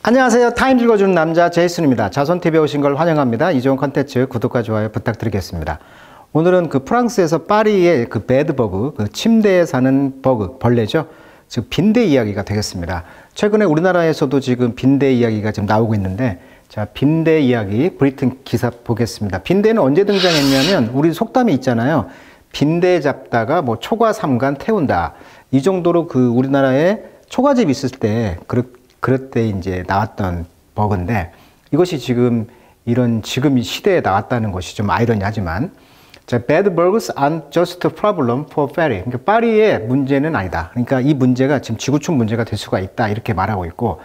안녕하세요. 타임 읽어주는 남자 제이슨입니다. 자손TV에 오신 걸 환영합니다. 이 좋은 컨텐츠 구독과 좋아요 부탁드리겠습니다. 오늘은 그 프랑스에서 파리의 그 베드버그, 그 침대에 사는 버그, 벌레죠. 즉 빈대 이야기가 되겠습니다. 최근에 우리나라에서도 지금 빈대 이야기가 지금 나오고 있는데, 자, 빈대 이야기 브리튼 기사 보겠습니다. 빈대는 언제 등장했냐면 우리 속담이 있잖아요. 빈대 잡다가 뭐 초과 삼간 태운다. 이 정도로 그 우리나라에 초가집 있을 때 그럴 때 이제 나왔던 버그인데, 이것이 지금 지금 이 시대에 나왔다는 것이 좀 아이러니하지만, 자, bed bugs aren't just a problem for Paris. 그러니까 파리의 문제는 아니다. 그러니까 이 문제가 지금 지구촌 문제가 될 수가 있다. 이렇게 말하고 있고,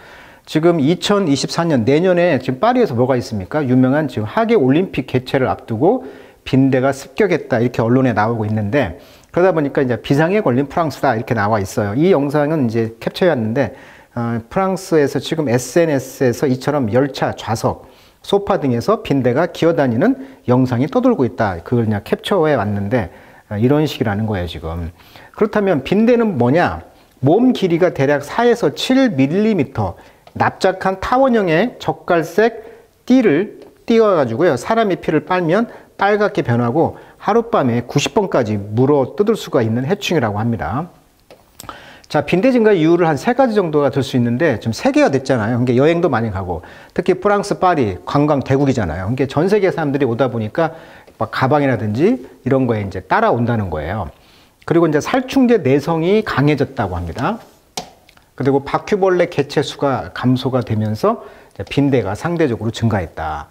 지금 2024년 내년에 지금 파리에서 뭐가 있습니까? 유명한 지금 하계 올림픽 개최를 앞두고 빈대가 습격했다. 이렇게 언론에 나오고 있는데, 그러다 보니까 이제 비상에 걸린 프랑스다. 이렇게 나와 있어요. 이 영상은 이제 캡처해왔는데, 프랑스에서 지금 SNS에서 이처럼 열차, 좌석, 소파 등에서 빈대가 기어다니는 영상이 떠돌고 있다. 그걸 그냥 캡처해 왔는데, 이런 식이라는 거예요, 지금. 그렇다면 빈대는 뭐냐? 몸 길이가 대략 4에서 7mm, 납작한 타원형의 젓갈색 띠를 띄워가지고요. 사람의 피를 빨면 빨갛게 변하고 하룻밤에 90번까지 물어 뜯을 수가 있는 해충이라고 합니다. 자, 빈대 증가 이유를 한 3가지 정도가 될 수 있는데, 지금 3개가 됐잖아요. 그러니까 여행도 많이 가고, 특히 프랑스 파리 관광 대국이잖아요. 그러니까 전 세계 사람들이 오다 보니까 막 가방이라든지 이런 거에 이제 따라온다는 거예요. 그리고 이제 살충제 내성이 강해졌다고 합니다. 그리고 바퀴벌레 개체 수가 감소가 되면서 빈대가 상대적으로 증가했다.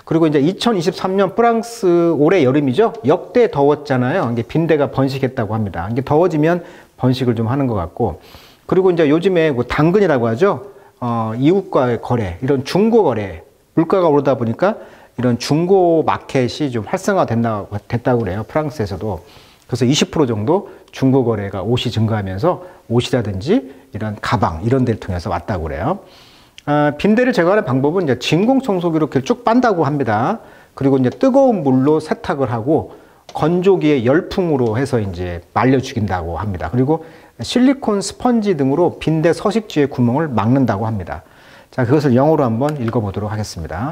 그리고 이제 2023년 프랑스 올해 여름이죠. 역대 더웠잖아요. 이게 빈대가 번식했다고 합니다. 이게 더워지면 번식을 좀 하는 것 같고, 그리고 이제 요즘에 뭐 당근이라고 하죠. 이웃과의 거래, 이런 중고 거래, 물가가 오르다 보니까 이런 중고 마켓이 좀 활성화됐다고 그래요. 프랑스에서도. 그래서 20% 정도 중고 거래가 옷이 증가하면서 옷이라든지 이런 가방, 이런 데를 통해서 왔다고 그래요. 빈대를 제거하는 방법은 이제 진공 청소기로 이렇게 쭉 빤다고 합니다. 그리고 이제 뜨거운 물로 세탁을 하고 건조기에 열풍으로 해서 이제 말려 죽인다고 합니다. 그리고 실리콘 스펀지 등으로 빈대 서식지의 구멍을 막는다고 합니다. 자, 그것을 영어로 한번 읽어보도록 하겠습니다.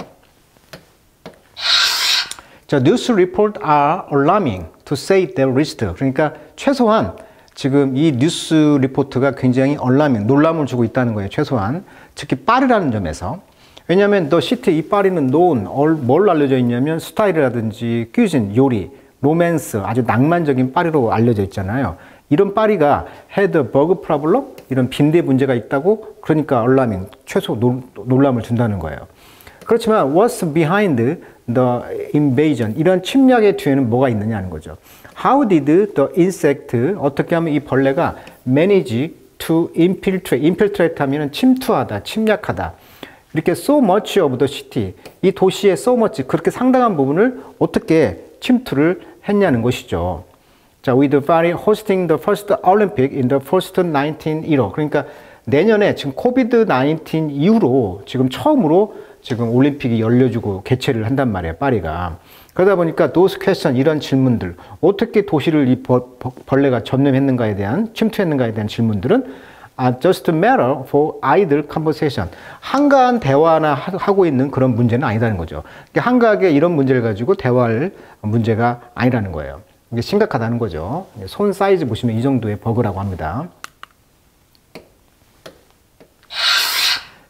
자, news reports are alarming to say the least. 그러니까 최소한 지금 이 뉴스 리포트가 굉장히 alarming, 놀람을 주고 있다는 거예요. 최소한. 특히 파리라는 점에서. 왜냐하면 the city, 이 파리는 known, 뭘 알려져 있냐면 스타일이라든지 퀴진, 요리, 로맨스, 아주 낭만적인 파리로 알려져 있잖아요. 이런 파리가 had a bug problem, 이런 빈대 문제가 있다고, 그러니까 alarming, 최소 놀람을 준다는 거예요. 그렇지만 what's behind the invasion, 이런 침략의 뒤에는 뭐가 있느냐는 거죠. How did the insect, 어떻게 하면 이 벌레가 manage to infiltrate, infiltrate 하면 침투하다, 침략하다. 이렇게 so much of the city, 이 도시의 so much, 그렇게 상당한 부분을 어떻게 침투를 했냐는 것이죠. 자, with Paris hosting the first Olympic in the post-19 era. 그러니까 내년에 지금 코비드-19 이후로 지금 처음으로 지금 올림픽이 열려주고 개최를 한단 말이에요, 파리가. 그러다 보니까 those question, 이런 질문들, 어떻게 도시를 이 벌레가 점령했는가에 대한, 침투했는가에 대한 질문들은 are just a matter for idle conversation. 한가한 대화나 하고 있는 그런 문제는 아니라는 거죠. 한가하게 이런 문제를 가지고 대화할 문제가 아니라는 거예요. 이게 심각하다는 거죠. 손 사이즈 보시면 이 정도의 버그라고 합니다.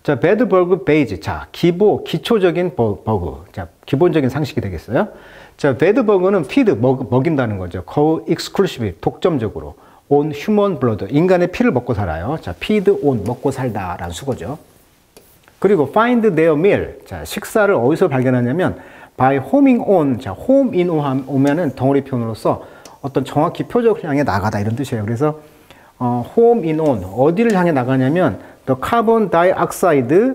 자, 베드버그 베이지. 자, 기초적인 버그. 자, 기본적인 상식이 되겠어요. 자, 베드버그는 피드, 먹인다는 거죠. go exclusively, 독점적으로. on human blood, 인간의 피를 먹고 살아요. 자, feed on, 먹고 살다 라는 수거죠. 그리고 find their meal. 자, 식사를 어디서 발견하냐면 by homing on. 자, home in 오면은 덩어리 표현으로서 어떤 정확히 표적을 향해 나가다, 이런 뜻이에요. 그래서 home in on, 어디를 향해 나가냐면 the carbon dioxide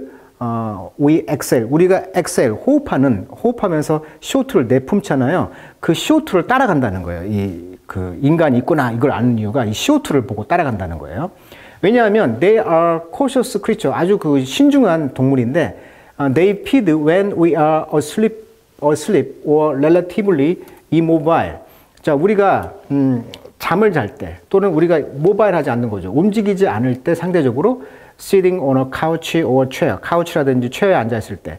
we exhale. 우리가 exhale, 호흡하면서 CO2를 내뿜잖아요. 그 CO2를 따라간다는 거예요. 그 인간이 있구나, 이걸 아는 이유가 이 CO2를 보고 따라간다는 거예요. 왜냐하면 they are cautious creature, 아주 그 신중한 동물인데 they feed when we are asleep or relatively immobile. 자, 우리가 잠을 잘 때 또는 우리가 모바일하지 않는 거죠. 움직이지 않을 때 상대적으로 sitting on a couch or chair. 카우치라든지 체어에 앉아 있을 때.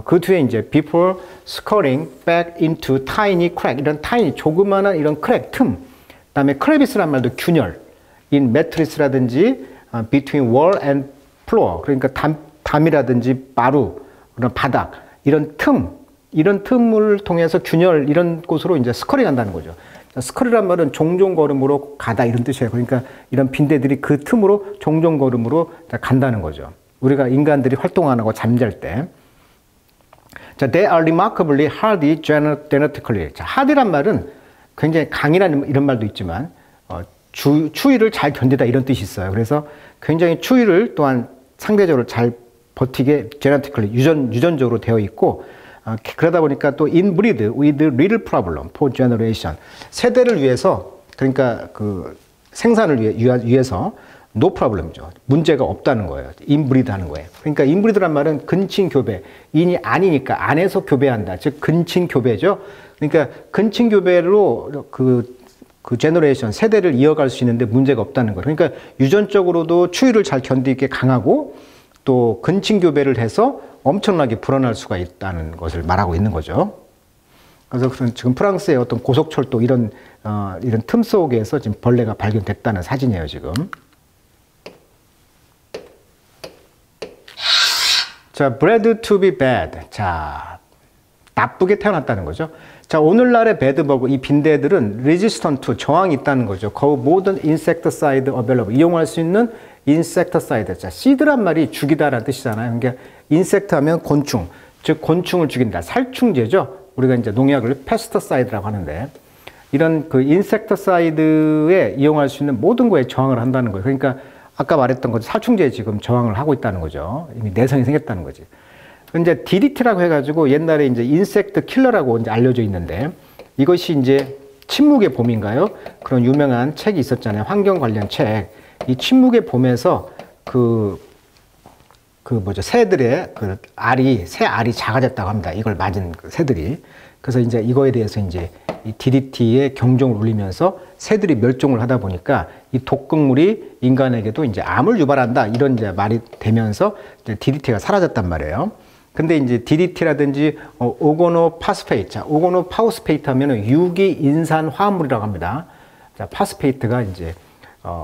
그 뒤에 이제 before scurrying back into tiny crack. 이런 tiny 조그마한 이런 크랙 틈. 그다음에 crevice란 말도 균열. in mattress라든지 between wall and floor. 그러니까 담이라든지 마루, 그런 바닥 이런 틈. 이런 틈을 통해서 균열 이런 곳으로 이제 스커링 한다는 거죠. 스커리란 말은 종종 걸음으로 가다 이런 뜻이에요. 그러니까 이런 빈대들이 그 틈으로 종종 걸음으로 간다는 거죠. 우리가 인간들이 활동 안 하고 잠잘 때. 자, they are remarkably hardy genetically. 자, hardy란 말은 굉장히 강이라는 이런 말도 있지만 추위를 잘 견디다 이런 뜻이 있어요. 그래서 굉장히 추위를 또한 상대적으로 잘 버티게 genetically 유전적으로 되어 있고 그러다 보니까 또 inbreed with little problem for generation. 세대를 위해서, 그러니까 그 생산을 위해서 no problem이죠. 문제가 없다는 거예요. inbreed 하는 거예요. 그러니까 inbreed란 말은 근친교배. 인이 아니니까 안에서 교배한다. 즉 근친교배죠. 그러니까 근친교배로 그 제너레이션, 세대를 이어갈 수 있는데 문제가 없다는 거예요. 그러니까 유전적으로도 추위를 잘 견디게 강하고 또 근친교배를 해서 엄청나게 불어날 수가 있다는 것을 말하고 있는 거죠. 그래서 지금 프랑스의 어떤 고속철도 이런 틈 속에서 지금 벌레가 발견됐다는 사진이에요, 지금. 자, bred to be bad. 자, 나쁘게 태어났다는 거죠. 자, 오늘날의 배드버그, 이 빈대들은 resistant to, 저항이 있다는 거죠. 모든 insecticide available, 이용할 수 있는 insecticide. 자, seed란 말이 죽이다라는 뜻이잖아요. 그러니까 insect 하면 곤충, 즉 곤충을 죽인다. 살충제죠. 우리가 이제 농약을 pesticide라고 하는데, 이런 그 insecticide에 이용할 수 있는 모든 거에 저항을 한다는 거예요. 그러니까 아까 말했던 것 살충제에 지금 저항을 하고 있다는 거죠. 이미 내성이 생겼다는 거지. 이제 DDT라고 해가지고 옛날에 이제 인섹트 킬러라고 이제 알려져 있는데, 이것이 이제 침묵의 봄인가요? 그런 유명한 책이 있었잖아요. 환경 관련 책. 이 침묵의 봄에서 새들의 새 알이 작아졌다고 합니다. 이걸 맞은 그 새들이. 그래서 이제 이거에 대해서 이제 이 DDT에 경종을 울리면서 새들이 멸종을 하다 보니까 이 독극물이 인간에게도 이제 암을 유발한다. 이런 이제 말이 되면서 이제 DDT가 사라졌단 말이에요. 근데 이제 DDT라든지 오고노파스페이트. 자, 오고노파스페이트 하면은 유기인산 화합물이라고 합니다. 자, 파스페이트가 이제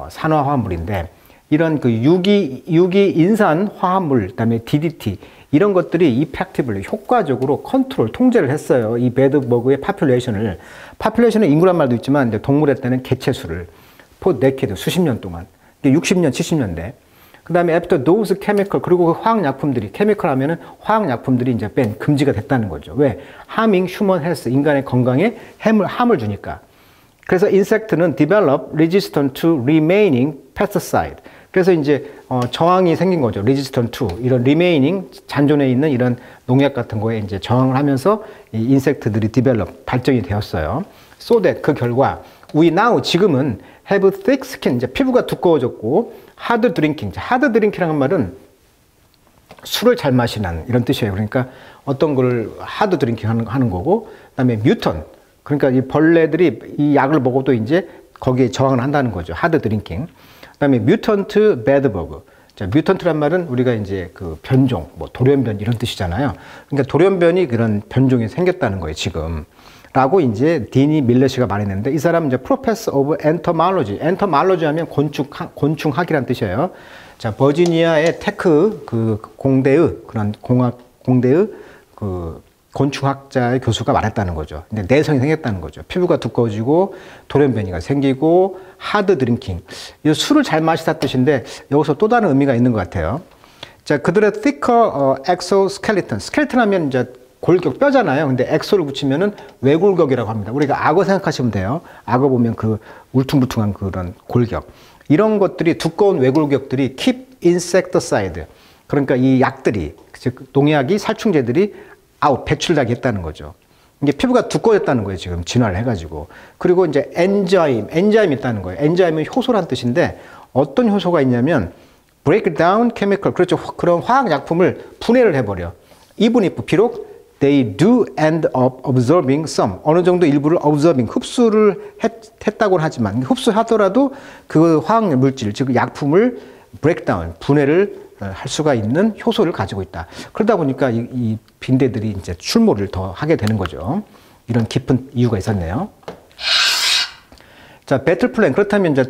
산화 화합물인데, 이런 그 유기인산 화합물, 그다음에 DDT 이런 것들이 이펙티블리 효과적으로 통제를 했어요. 이 배드버그의 파퓰레이션을. 파퓰레이션은 인구란 말도 있지만 이제 동물의 때는 개체수를 포 네케드 수십 년 동안, 60년, 70년대. 그다음에 after those chemical, 그리고 그 화학약품들이, 케미컬 하면은 화학약품들이 이제 금지가 됐다는 거죠. 왜? harming human health, 인간의 건강에 함을 주니까. 그래서 인섹트는 develop resistant to remaining pesticide. 그래서 이제 저항이 생긴 거죠. resistant to, 이런 remaining, 잔존해 있는 이런 농약 같은 거에 이제 저항을 하면서 이 인섹트들이 develop, 발전이 되었어요. So that, 그 결과 we now, 지금은 have thick skin, 이제 피부가 두꺼워졌고, hard drinking. hard drink이라는 말은 술을 잘 마시는 이런 뜻이에요. 그러니까 어떤 걸 hard drinking 하는 거고, 그다음에 mutant, 그러니까 이 벌레들이 이 약을 먹어도 이제 거기에 저항을 한다는 거죠. hard drinking. 그다음에 mutant bedbug. 자, mutant란 말은 우리가 이제 그 변종, 돌연변 이런 뜻이잖아요. 그러니까 돌연변이 그런 변종이 생겼다는 거예요, 지금. 라고 이제 디니 밀렛이가 말했는데, 이 사람은 이제 Professor of Entomology. Entomology 하면 곤충학이란 뜻이에요. 자, 버지니아의 테크 공대의 그 곤충학자의 교수가 말했다는 거죠. 근데 내성이 생겼다는 거죠. 피부가 두꺼워지고 돌연변이가 생기고 하드 드링킹. 이 술을 잘 마시다 뜻인데 여기서 또 다른 의미가 있는 것 같아요. 자, 그들의 thicker exoskeleton. 스켈레톤 하면 이제 골격, 뼈잖아요. 근데 엑소를 붙이면은 외골격이라고 합니다. 우리가 악어 생각하시면 돼요. 악어 보면 그 울퉁불퉁한 그런 골격. 이런 것들이, 두꺼운 외골격들이 keep insecticide. 그러니까 이 약들이, 즉 농약이, 살충제들이 배출나게 했다는 거죠. 이게 피부가 두꺼워졌다는 거예요, 지금 진화를 해가지고. 그리고 이제 엔자임이 있다는 거예요. 엔자임은 효소란 뜻인데, 어떤 효소가 있냐면 break down chemical, 그렇죠. 그런 화학약품을 분해를 해버려. even if, 비록 they do end up absorbing some, 어느 정도 일부를 absorbing, 흡수를 했다고는 하지만, 흡수하더라도 그 화학 물질, 즉 약품을 브레이크다운, 분해를 할 수가 있는 효소를 가지고 있다. 그러다 보니까 이 빈대들이 이제 출몰을 더 하게 되는 거죠. 이런 깊은 이유가 있었네요. 자, 배틀 플랜. 그렇다면 이제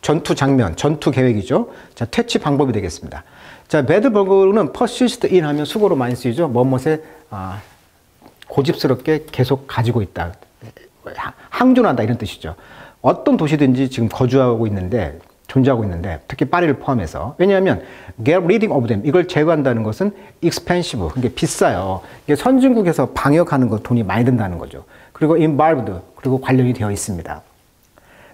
전투 장면, 전투 계획이죠. 자, 퇴치 방법이 되겠습니다. 자, 배드버그는 persist in 하면 수고로 많이 쓰이죠. 뭐뭇에 고집스럽게 계속 가지고 있다. 항존한다 이런 뜻이죠. 어떤 도시든지 지금 거주하고 있는데, 존재하고 있는데, 특히 파리를 포함해서. 왜냐하면 get rid of them, 이걸 제거한다는 것은 expensive, 그게 비싸요. 이게 선진국에서 방역하는 거 돈이 많이 든다는 거죠. 그리고 involved, 그리고 관련이 되어 있습니다.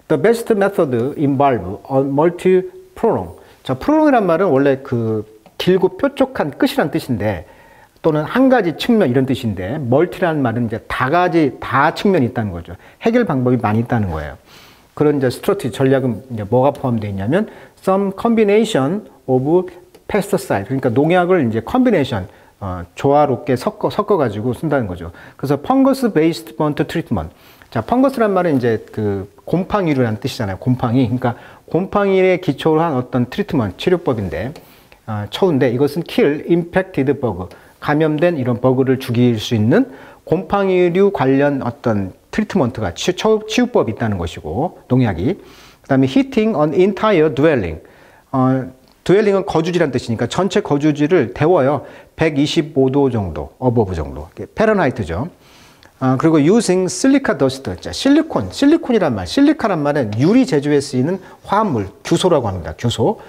The best method involve a multi-prolong. 자, prolong이란 말은 원래 그 길고 뾰족한 끝이란 뜻인데, 또는 한 가지 측면 이런 뜻인데, 멀티라는 말은 이제 다 측면이 있다는 거죠. 해결 방법이 많이 있다는 거예요. 그런 이제 스트래티지 전략은 이제 뭐가 포함되어 있냐면 some combination of pesticide, 그러니까 농약을 이제 combination 조화롭게 섞어 가지고 쓴다는 거죠. 그래서 fungus based burnt treatment. 자, 펑거스란 말은 이제 그 곰팡이류라는 뜻이잖아요. 곰팡이. 그러니까 곰팡이에 기초로 한 어떤 트리트먼트, 치료법인데, 처우인데 이것은 kill infected bug, 감염된 이런 버그를 죽일 수 있는 곰팡이류 관련 어떤 트리트먼트가 치유법이 있다는 것이고, 농약이. 그 다음에 hitting an entire dwelling. dwelling은 거주지란 뜻이니까 전체 거주지를 데워요. 125도 정도, 어버브 정도. 페런하이트죠. 그리고 using silica dust. 자, 실리콘이란 말, 실리카란 말은 유리 제조에 쓰이는 화합물, 규소라고 합니다. 규소.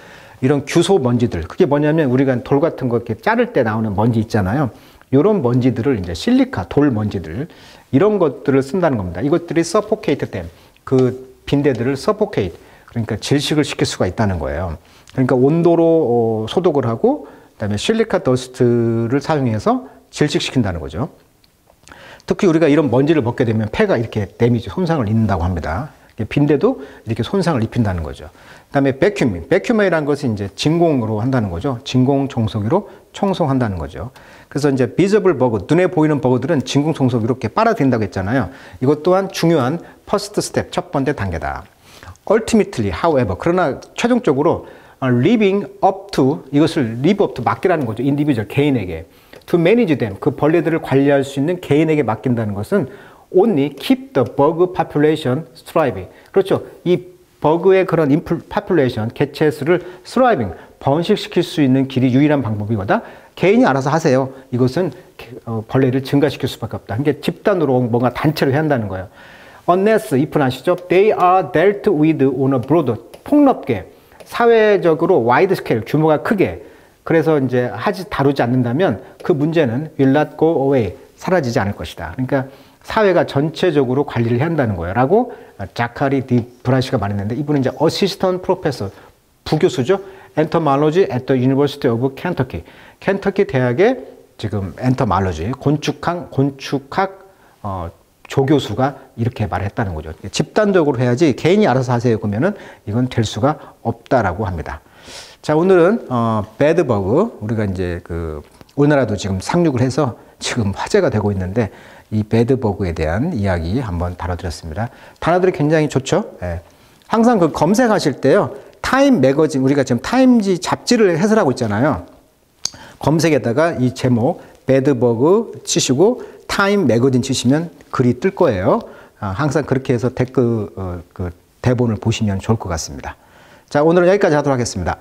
이런 규소 먼지들. 그게 뭐냐면 우리가 돌 같은 거 이렇게 자를 때 나오는 먼지 있잖아요. 이런 먼지들을 이제 실리카, 돌 먼지들, 이런 것들을 쓴다는 겁니다. 이것들이 suffocate them. 그 빈대들을 suffocate. 그러니까 질식을 시킬 수가 있다는 거예요. 그러니까 온도로 소독을 하고, 그다음에 실리카 더스트를 사용해서 질식시킨다는 거죠. 특히 우리가 이런 먼지를 먹게 되면 폐가 이렇게 손상을 입는다고 합니다. 빈대도 이렇게 손상을 입힌다는 거죠. 그 다음에 베큐머이라는 것은 이제 진공으로 한다는 거죠. 진공 청소기로 청소한다는 거죠. 그래서 이제 비저블 버그, 눈에 보이는 버그들은 진공 청소기로 이렇게 빨아들인다고 했잖아요. 이것 또한 중요한 퍼스트 스텝, 첫 번째 단계다. Ultimately, however, 그러나 최종적으로 living up to, 이것을 live up to, 맡기라는 거죠. individual, 개인에게. To manage them, 그 벌레들을 관리할 수 있는 개인에게 맡긴다는 것은 only keep the bug population thriving. 그렇죠. 이 버그의 그런 population, 개체 수를 thriving, 번식시킬 수 있는 길이 유일한 방법이거다. 개인이 알아서 하세요. 이것은 벌레를 증가시킬 수밖에 없다. 그러니까 집단으로 뭔가 단체로 해야 한다는 거예요. Unless, if는 아시죠? They are dealt with on a broad, 폭넓게, 사회적으로 wide scale, 규모가 크게, 그래서 이제 다루지 않는다면 그 문제는 will not go away, 사라지지 않을 것이다. 그러니까 사회가 전체적으로 관리를 해야 한다는 거예요. 라고 자카리 디 브라시가 말했는데, 이분은 이제 어시스턴트 프로페서, 부교수죠. 엔터말로지 at the University of Kentucky. 켄터키 대학의 지금 엔터말로지, 곤축학 조교수가 이렇게 말했다는 거죠. 집단적으로 해야지 개인이 알아서 하세요. 그러면은 이건 될 수가 없다라고 합니다. 자, 오늘은 배드버그, 우리가 이제 우리나라도 지금 상륙을 해서 지금 화제가 되고 있는데, 이 배드버그에 대한 이야기 한번 다뤄드렸습니다. 단어들이 굉장히 좋죠. 예. 항상 검색하실 때요, 타임 매거진, 우리가 지금 타임지 잡지를 해설하고 있잖아요. 검색에다가 이 제목 배드버그 치시고 타임 매거진 치시면 글이 뜰 거예요. 항상 그렇게 해서 댓글 대본을 보시면 좋을 것 같습니다. 자, 오늘은 여기까지 하도록 하겠습니다.